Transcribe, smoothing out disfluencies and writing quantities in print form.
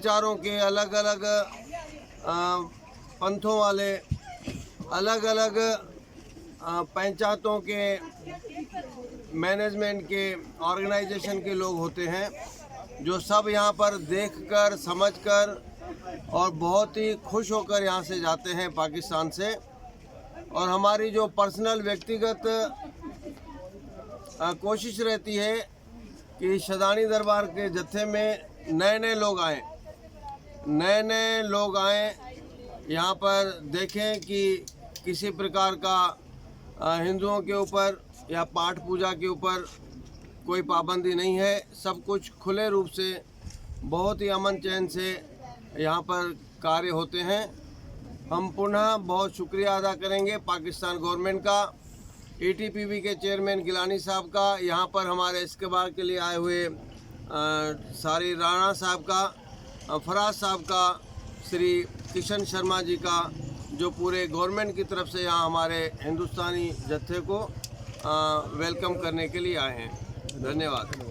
विचारों के, अलग अलग पंथों वाले, अलग अलग पंचायतों के, मैनेजमेंट के, ऑर्गेनाइजेशन के लोग होते हैं, जो सब यहाँ पर देखकर, समझकर और बहुत ही खुश होकर यहाँ से जाते हैं पाकिस्तान से। और हमारी जो पर्सनल व्यक्तिगत कोशिश रहती है कि शदानी दरबार के जत्थे में नए नए लोग आएँ, यहाँ पर देखें कि किसी प्रकार का हिंदुओं के ऊपर या पाठ पूजा के ऊपर कोई पाबंदी नहीं है। सब कुछ खुले रूप से, बहुत ही अमन चैन से यहाँ पर कार्य होते हैं। हम पुनः बहुत शुक्रिया अदा करेंगे पाकिस्तान गवर्नमेंट का, ATPB के चेयरमैन गिलानी साहब का, यहाँ पर हमारे इस्कबाल के लिए आए हुए सारी राणा साहब का, फराज साहब का, श्री किशन शर्मा जी का, जो पूरे गवर्नमेंट की तरफ से यहाँ हमारे हिंदुस्तानी जत्थे को वेलकम करने के लिए आए हैं। धन्यवाद।